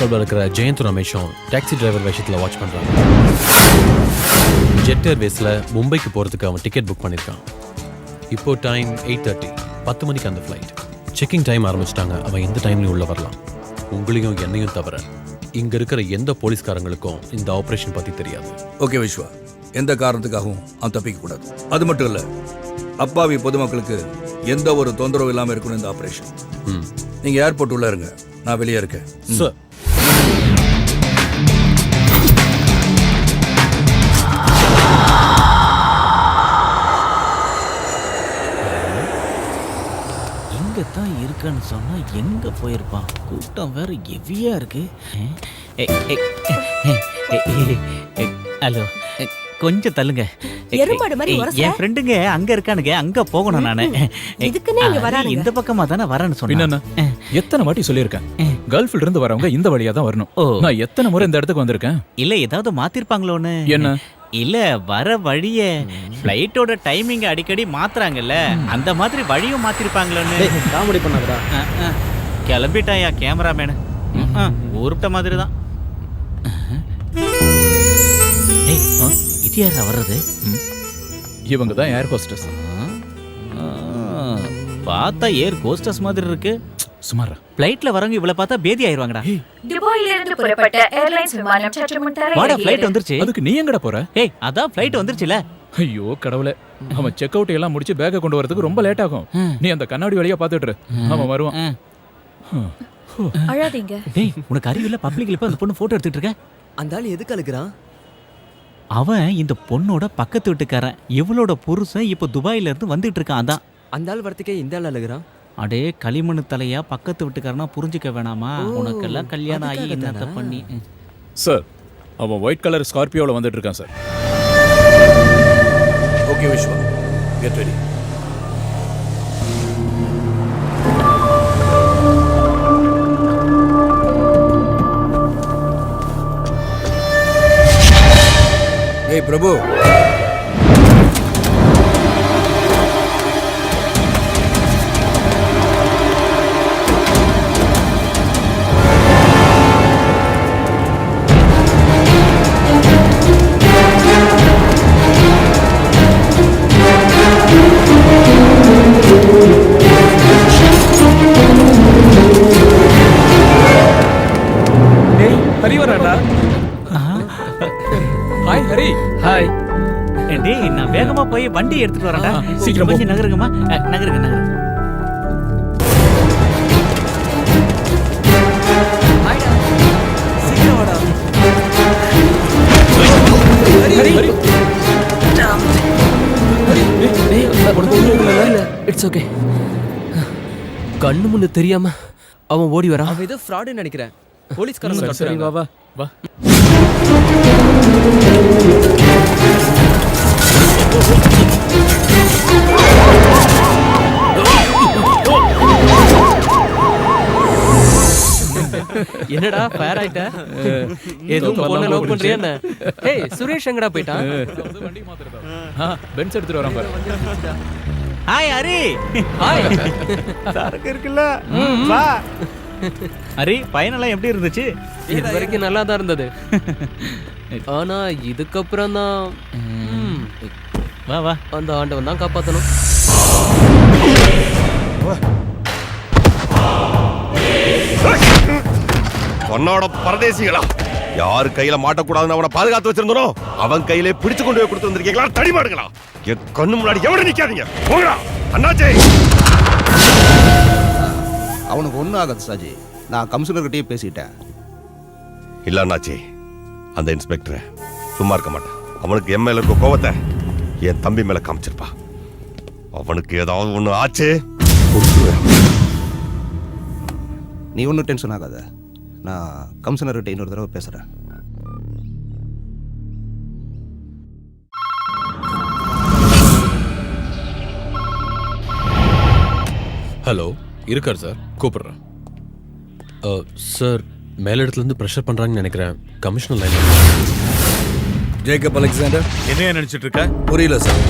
கிளப்ல இருக்கிற Jayant ரமேஷும் taxi driver விஷயத்தில் வாட்ச் பண்ணுறாங்க. ஜெட் ஏர்வேஸில் மும்பைக்கு போகிறதுக்கு அவன் டிக்கெட் புக் பண்ணியிருக்கான். இப்போ டைம் 8:30, 10 மணிக்கு அந்த ஃப்ளைட். செக்கிங் டைம் ஆரம்பிச்சிட்டாங்க. அவன் எந்த டைம்லையும் உள்ளே வரலாம். உங்களையும் என்னையும் தவிர இங்கே இருக்கிற எந்த போலீஸ்காரங்களுக்கும் இந்த ஆப்ரேஷன் பற்றி தெரியாது. ஓகே விஸ்வா, எந்த காரணத்துக்காகவும் அவன் தப்பிக்கக்கூடாது. அது மட்டும் இல்லை, அப்பாவி பொதுமக்களுக்கு எந்த ஒரு தொந்தரவும் இல்லாமல் இருக்கணும் இந்த ஆப்ரேஷன். நீங்கள் ஏர்போர்ட் உள்ள இருங்க, நான் வெளியே இருக்கேன். சார், இங்கே தான் இருக்கான்னு சொன்னால் எங்கே போயிருப்பான்? கூட்டம் வேறு ஹெவியா இருக்கு. ஹலோ, கொஞ்சம் தள்ளுங்க. என் ஃப்ரெண்டுங்க அங்க இருக்கானுங்க, அங்க போகணும் நானு. இந்த பக்கமா தானே வரேன்னு சொன்னேன். எத்தனை வாட்டி சொல்லியிருக்கேன், கல்ஃப்ல இருந்து வரவங்க இந்த வழியா தான் வரணும். நான் எத்தனை முறை இந்த இடத்துக்கு வந்திருக்கேன். இல்ல ஏதாவது மாத்திருப்பாங்களோன்னு. என்ன? இல்ல வர வழிய ஃப்ளைட்டோட டைமிங் அடிக்கடி மாத்துறாங்கல்ல, அந்த மாதிரி வழியும் மாத்திருப்பாங்களோன்னு. காமெடி பண்ணாதடா. கிளம்பிட்டாயா கேமராமேனு? ஊருட்ட மாதிரி தான். இது யாரா வர்றது? இவங்க தான் ஏர் ஹோஸ்டஸ். பார்த்தா ஏர் ஹோஸ்டஸ் மாதிரி இருக்கு. சுமாரா ஃளைட்ல வரவங்க இவ்வளவு பார்த்தா பேதி ஆயிருவாங்கடா. துபாயில இருந்து புறப்பட்ட ஏர்லைன்ஸ் விமானம் சற்று முன் வாடா, ஃளைட் வந்துருச்சு. அதுக்கு நீ எங்கடா போற? ஏய், அதான் ஃளைட் வந்துருச்சுல. ஐயோ கடவுளே, அவன் செக் அவுட் எல்லாம் முடிச்சு பேக்கை கொண்டு வரதுக்கு ரொம்ப லேட் ஆகும். நீ அந்த கண்ணாடி வழியா பாத்துட்டு அவன் வருவான். அழாதீங்க. டேய், உனக்கு அறிவில்ல? பப்ளிக்ல போய் அந்த பொண்ணு போட்டோ எடுத்துட்டு இருக்க. அந்த ஆளு எதுக்கு அழுகுறான்? அவன் இந்த பொண்ணோட பக்கத்து வீட்டுக்காரன். இவளோட புருஷன் இப்ப துபாயில இருந்து வந்துட்டு இருக்கான். அதான் அந்த ஆள் வரத்துக்கே இந்த ஆள் அழுகுறான். அடே களிமண் தலையா, பக்கத்து வீட்டுக்காரனா புரிஞ்சுக்க வேணாமா? உனக்கெல்லாம் கல்யாணம் ஆகி என்னத்த பண்ணி. சார், அவன் ஒயிட் கலர் ஸ்கார்பியோல வந்துட்டு இருக்கான் sir. Okay Vishwa, get ready. ஏய் பிரபு, ஹரி வராடா. ஹாய் ஹரி. ஹாய். டேய், நான் வேகமா போய் வண்டி எடுத்துட்டு வரேன்டா. சீக்கிரம் கொஞ்சம் நகருங்கம்மா. நகருங்க. ஹாய்டா. சீக்கிரம் வாடா. ஹரி. It's okay. கண்ணு முன்னு தெரியாம அவன் ஓடி வரான். அவன் ஏதோ ஃப்ராடுன்னு நினைக்கிறேன். போலீஸ்காரங்க சரி, வா வா வா. என்னடா ஃபயர் ஆயிட்ட? எதுவும் பொண்ணை லவ் பண்றியா என்ன? ஏய், சுரேஷ் எங்கடா போயிட்டான்? வண்டி மாத்துறதா? பென்ஸ் எடுத்துட்டு வரான் பாரு. ஹாய் ஹரி. ஹாய். சரக்கு இருக்குல்ல, வா. ஹரி, பயணெல்லாம் எப்படி இருந்துச்சு? இது வரைக்கும் நல்லா தான் இருந்தது. ஆனா இதுக்கப்புறம் தான் வா வா, அந்த ஆண்டவன் தான் காப்பாற்றணும். உன்னோட பரதேசிகளா, யாரு கையில மாட்டக்கூடாதுன்னு அவனை பாதுகாத்து வச்சிருந்தோம், அவன் கையிலே பிடிச்சு கொண்டு போய் கொடுத்து வந்திருக்கீங்களா? தடிமாடுங்களா, என் கண்ணு முன்னாடி எவ்வளவு நிக்காதீங்க, போங்கடா. அண்ணாச்சே, அவனுக்கு ஒன்றும் ஆகாது சாஜி, நான் கமிஷனர்கிட்டயே பேசிட்டேன். இல்ல அண்ணாச்சி, அந்த இன்ஸ்பெக்டர் சும்மா இருக்க மாட்டான். அவனுக்கு என் மேல இருக்க கோவத்தை என் தம்பி மேல காமிச்சிருப்பா. அவனுக்கு ஏதாவது ஒண்ணு ஆச்சு, நீ ஒன்றும் டென்ஷன் ஆகாத, நான் கமிஷனர்கிட்ட இன்னொரு தடவை பேசுகிறேன். ஹலோ, இருக்கார் சார், கூப்பிடுறேன். சார், மேலிடத்துலேருந்து ப்ரெஷர் பண்ணுறாங்கன்னு நினைக்கிறேன். Commissioner line. ஜேக்கப் அலெக்சாண்டர், என்ன நினைச்சிட்டு இருக்க? புரியல சார்.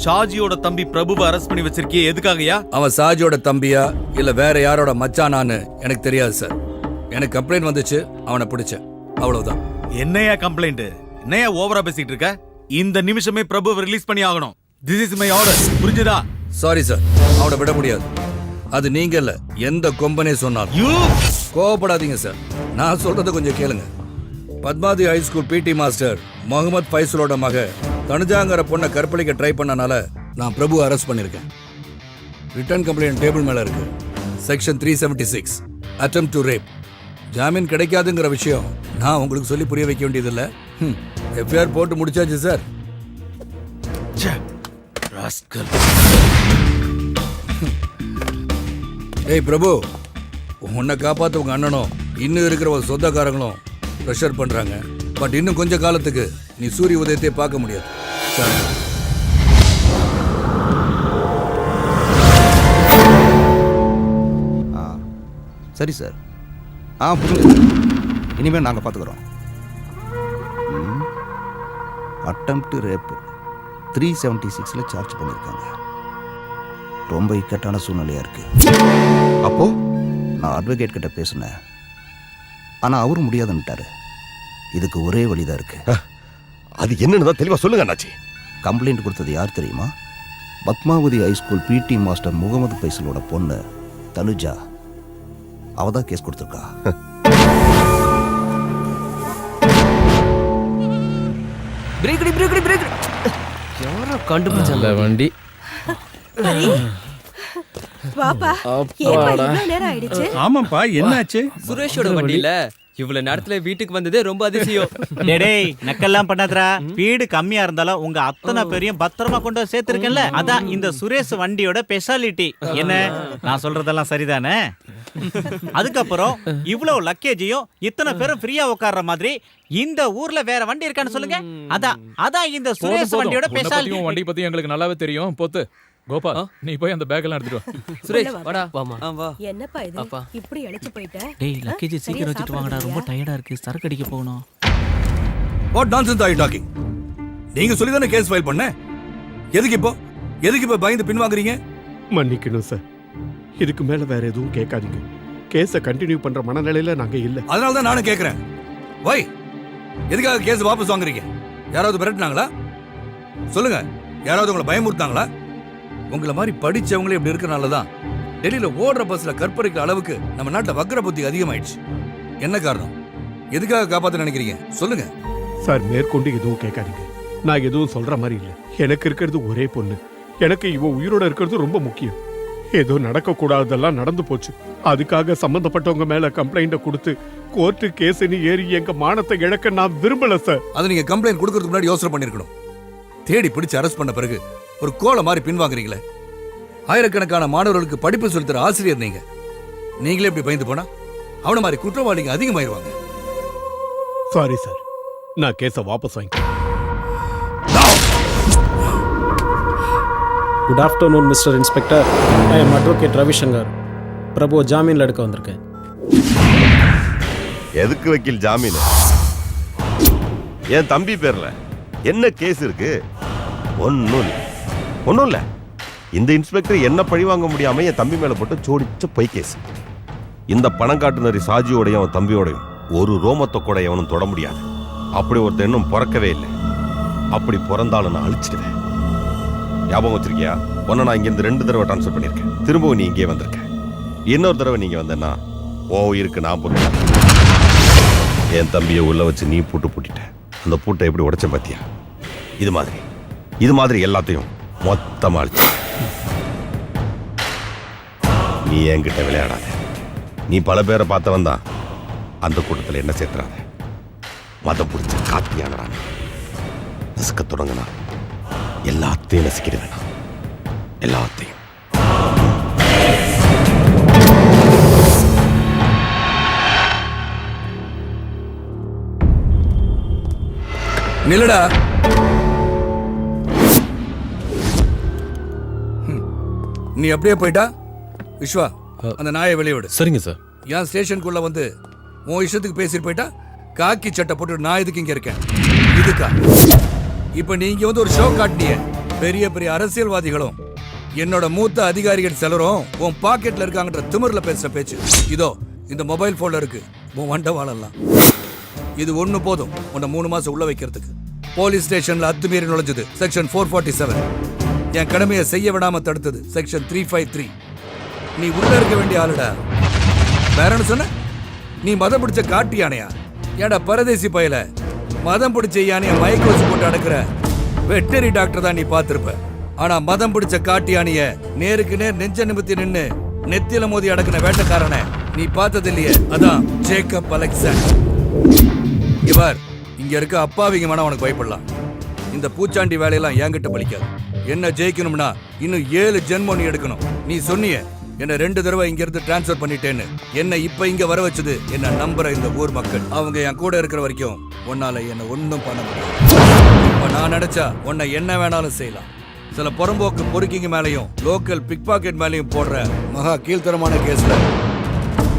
ஷாஜியோட தம்பி பிரபுவை அரெஸ்ட் பண்ணி வச்சிருக்கியே, எதுக்காகயா? அவன் சாஜியோட தம்பியா இல்ல வேற யாரோட மச்சானான்னு எனக்கு தெரியாது சார். எனக்கு கம்ப்ளைண்ட் வந்துச்சு, அவனை பிடிச்சேன், அவ்வளவுதான். என்னையா கம்ப்ளைண்ட்? என்னையா ஓவரா பேசிட்டு இருக்க? இந்த நிமிஷமே பிரபுவை ரிலீஸ் பண்ணி ஆகணும். This is my order. புரிஞ்சுதா? சாரி சார், அவனை விட முடியாது. அது நீங்க இல்ல, எந்த கொம்பனே சொன்னாலும். யூ கோவப்படாதீங்க சார், நான் சொல்றத கொஞ்சம் கேளுங்க. Padmavathi high school PT master Mohammed ஃபைசலோட மக தனுஜாங்கிற பொண்ணை கற்பழிக்க ட்ரை பண்ணனால நான் பிரபு அரெஸ்ட் பண்ணியிருக்கேன். ரிட்டர்ன் கம்ப்ளைண்ட் டேபிள் மேல இருக்கு. Section 376 attempt to rape. ஜாமீன் கிடைக்காதுங்கிற விஷயம் நான் உங்களுக்கு சொல்லி புரிய வைக்க வேண்டியதில்லை. எஃப்ஐஆர் போட்டு முடிச்சாச்சு சார். ஏய் பிரபு, உன்னை காப்பாற்ற உங்க அண்ணனும் இன்னும் இருக்கிற ஒரு சொந்தக்காரங்களும் ப்ரெஷர் பண்றாங்க. பட் இன்னும் கொஞ்ச காலத்துக்கு நீ சூரிய உதயத்தை பார்க்க முடியாது சார். சரி சார். புரியுது. இனிமேல் நாங்கள் பார்த்துக்குறோம். அட்டெம்ப்ட் ரேப் 376 சார்ஜ் பண்ணியிருக்காங்க. ரொம்ப இக்கட்டான சூழ்நிலையா இருக்கு. அப்போ நான் அட்வொகேட் கிட்ட பேசினேன், ஆனால் அவரும் முடியாதுன்னுட்டாரு. இதுக்கு ஒரே வழிதான் இருக்கு. அது என்னன்னு தான் தெளிவா சொல்லுங்க அண்ணாச்சி. கம்ப்ளைண்ட் கொடுத்தது யார் தெரியுமா? Padmavathi high school PT master Mohammed ஃபைசலோட பொண்ணு தனுஜா. அவ தான் கேஸ் கொடுத்துருக்கா. பிரேக் யாரோ கண்டுபிடிச்சாங்க வண்டி. ஆமாப்பா, என்னாச்சு? சுரேஷோட வண்டியில இவ்வளவு நேரத்துல வீட்டுக்கு வந்ததே ரொம்ப அதிசயம். டேய் நக்கெல்லாம் பண்ணாதடா. வீடு கம்மியா இருந்தாலும் உங்க அத்தனை பேரையும் பத்திரமா கொண்டு வந்து சேர்த்திருக்கேன்ல, அதான் இந்த சுரேஷ் வண்டியோட ஸ்பெஷாலிட்டி. என்ன நான் சொல்றதெல்லாம் சரிதானே? அதுக்கப்புறம் இவ்வளவு லக்கேஜையும் இத்தனை பேரும் ஃப்ரீயா உட்கார்ற மாதிரி இந்த ஊர்ல வேற வண்டி இருக்கான்னு சொல்லுங்க. அதான் இந்த சுரேஷ் வண்டியோட ஸ்பெஷாலிட்டி. வண்டி பத்தி எங்களுக்கு நல்லாவே தெரியும். போத்து கோபா, நீ போய் அந்த பேக் எல்லாம் எடுத்துட்டு வா. சுரேஷ் வாடா. வாமா. என்னப்பா இது இப்படி அழைச்சு போயிட்ட? டேய் லக்கேஜ் சீக்கிரம் வச்சிட்டு வாங்கடா, ரொம்ப டயர்டா இருக்கு, சரக்கு அடிக்க போகணும். What nonsense are you talking? நீங்க சொல்லி தானே கேஸ் ஃபைல் பண்ண. எதுக்கு இப்போ பயந்து பின்வாங்குறீங்க? மன்னிக்கணும் சார், இதுக்கு மேல வேற எதுவும் கேட்காதீங்க. கேஸை கண்டினியூ பண்ற மனநிலையில நாங்க இல்ல. அதனால தான் நானும் கேட்கிறேன். வை, எதுக்காக கேஸ் வாபஸ் வாங்குறீங்க? யாராவது மிரட்டினாங்களா? சொல்லுங்க, யாராவது உங்களை பயமுறுத்தாங்களா? உங்களை மாதிரி படிச்சவங்களே இப்படி இருக்கனால தான் டெல்லியில ஓடுற பஸ்ல கற்பழிக்கிற அளவுக்கு நம்ம நாட்டுல வக்ர புத்தி அதிகமாயிடுச்சு. என்ன காரணம்? எதுக்காக காப்பாத்த நினைக்கிறீங்க? சொல்லுங்க சார். மேற்கொண்டு எதுவும் கேட்காதீங்க. நான் எதுவும் சொல்ற மாதிரி இல்ல. எனக்கு இருக்கிறது ஒரே பொண்ணு. எனக்கு இவ உயிரோட இருக்கிறது ரொம்ப முக்கியம். ஏதோ நடக்க கூடாததெல்லாம் நடந்து போச்சு. அதுக்காக சம்பந்தப்பட்டவங்க மேல கம்ப்ளைண்ட கொடுத்து கோர்ட்டு கேஸ்னு ஏறி எங்க மானத்தை இழக்க நான் விரும்பல சார். அது நீங்க கம்ப்ளைண்ட் கொடுக்கறதுக்கு முன்னாடி யோசனை பண்ணிருக்கணும். தேடி பிடிச்சு அரெஸ்ட் பண்ண பிறகு ஒரு கோலை மாதிரி பின்வாங்குறீங்களே. ஆயிரக்கணக்கான மாணவர்களுக்கு படிப்பு சொல்லித்தர ஆசிரியர் நீங்க. நீங்களே இப்படி பயந்து போனா அவன மாதிரி குற்றவாளிங்க அதிகமாயிருவாங்க. சாரி சார், நான் கேஸை வாபஸ் வாங்கிக்கிறேன். Good afternoon mister inspector. I am advocate Ravishankar. Prabhu ஜாமீன்ல எடுக்க வந்திருக்கேன். எதுக்கு வக்கீல் ஜாமீன்? என் தம்பி பேர்ல என்ன கேஸ் இருக்கு? ஒன்னும் இல்ல. இந்த இன்ஸ்பெக்டர் என்ன பழி வாங்க முடியாம என் தம்பி மேல போட்டு சோடிச்ச பொய் கேஸ். இந்த பணம் காட்டுனரி சாஜியோடையும் அவன் தம்பியோடையும் ஒரு ரோமத்தை கூட எவனும் தொட முடியாது. அப்படி ஒருத்தர் இன்னும் பிறக்கவே இல்லை. அப்படி பிறந்தாலும் நான் அழிச்சிடுவேன். ஞாபகம் வச்சிருக்கியா? ஒன்னு நான் இங்கிருந்து 2 தடவை டிரான்ஸ்ஃபர் பண்ணியிருக்கேன். திரும்பவும் நீ இங்கே வந்திருக்க. இன்னொரு தடவை நீங்க வந்தேன்னா இருக்கு நான் பொறுப்பேன். என் தம்பியை உள்ள வச்சு நீ பூட்டிட்ட. அந்த பூட்டை எப்படி உடைச்ச பாத்தியா? இது மாதிரி எல்லாத்தையும் மொத்தமா அழிச்சு. நீ என்கிட்ட விளையாடாத. நீ பல பேரை பார்த்தவன் தான். அந்த கூட்டத்தில் என்ன சேர்த்துறாத. மதம் பிடிச்ச காத்தியானறான். நசுக்க தொடங்கினா எல்லாத்தையும் நசுக்கிடுவேன். எல்லாத்தையும். நில்லடா. நீ அப்படியே போயிட்டா விஸ்வா, அந்த நாயை வெளியே விடு. சரிங்க சார். என் ஸ்டேஷனுக்குள்ள வந்து உன் இஷ்டத்துக்கு பேசிட்டு போயிட்டா காக்கி சட்டை போட்டு நான் இதுக்கு இங்க இருக்கேன். இதுக்கா இப்ப நீங்க வந்து ஒரு ஷோ காட்டினிய. பெரிய பெரிய அரசியல்வாதிகளும் என்னோட மூத்த அதிகாரிகள் சிலரும் உன் பாக்கெட்ல இருக்காங்கன்ற திமிர்ல பேசுற பேச்சு இதோ இந்த மொபைல் போன்ல இருக்கு. உன் வண்டவாளெல்லாம். இது ஒண்ணு போதும் உன்னை 3 மாசம் உள்ள வைக்கிறதுக்கு. போலீஸ் ஸ்டேஷன்ல அத்துமீறி நுழைஞ்சது செக்ஷன் 447. என் கடமையை செய்ய விடாம தடுத்தது செக்ஷன் 353. நீ உள்ள இருக்க வேண்டிய ஆளுடா. வேறன்னு சொன்ன? நீ மதம் பிடிச்ச காட்டு யானையா? ஏடா பரதேசி பயல, மதம் பிடிச்ச யானைய மயக்க வச்சு போட்டு அடக்குற வெட்டரி டாக்டர் தான் நீ பார்த்திருப்ப. ஆனா மதம் பிடிச்ச காட்டு யானைய நேருக்கு நேர் நெஞ்ச நிமித்தி நின்னு நெத்தியில மோதி அடக்குன வேட்டக்காரனை நீ பார்த்தது இல்லையே? அதான் ஜேக்கப் அலெக்சாண்டர். இவர் இங்க இருக்க அப்பாவிங்க மன உனக்கு பயப்படலாம். இந்த பூச்சாண்டி வேலையெல்லாம் என்கிட்ட பலிக்காது. என்ன ஜெயிக்கணும்னா இன்னும் 7 ஜென்மம் நீ எடுக்கணும். நீ சொன்னிய என்ன 2 தடவை இங்க இருந்து டிரான்ஸ்ஃபர் பண்ணிட்டேன்னு. என்ன இப்ப இங்க வர வச்சது என்ன நம்புற இந்த ஊர் மக்கள். அவங்க என் கூட இருக்கிற வரைக்கும் உன்னால என்ன ஒன்னும் பண்ண முடியாது. இப்ப நான் நினைச்சா உன்னை என்ன வேணாலும் செய்யலாம். சில புறம்போக்கு பொறுக்கிங்க மேலையும் லோக்கல் பிக் பாக்கெட் மேலையும் போடுற மகா கீழ்த்தரமான கேஸ்ல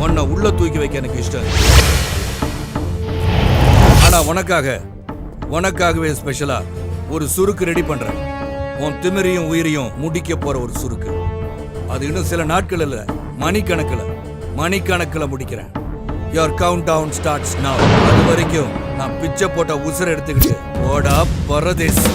உன்னை உள்ள தூக்கி வைக்க எனக்கு இஷ்டம். ஆனா உனக்காகவே ஸ்பெஷலா ஒரு சுருக்கு ரெடி பண்றேன். உன் திமிரையும் உயிரையும் முடிக்க போற ஒரு சுருக்கு. அது இன்னும் சில நாட்கள் இல்ல, மணிக்கணக்கில் முடிக்கிறேன். Your countdown starts now. அது வரைக்கும் நான் பிச்சை போட்ட உசுரை எடுத்துக்கிட்டு ஓடா பரதேசி.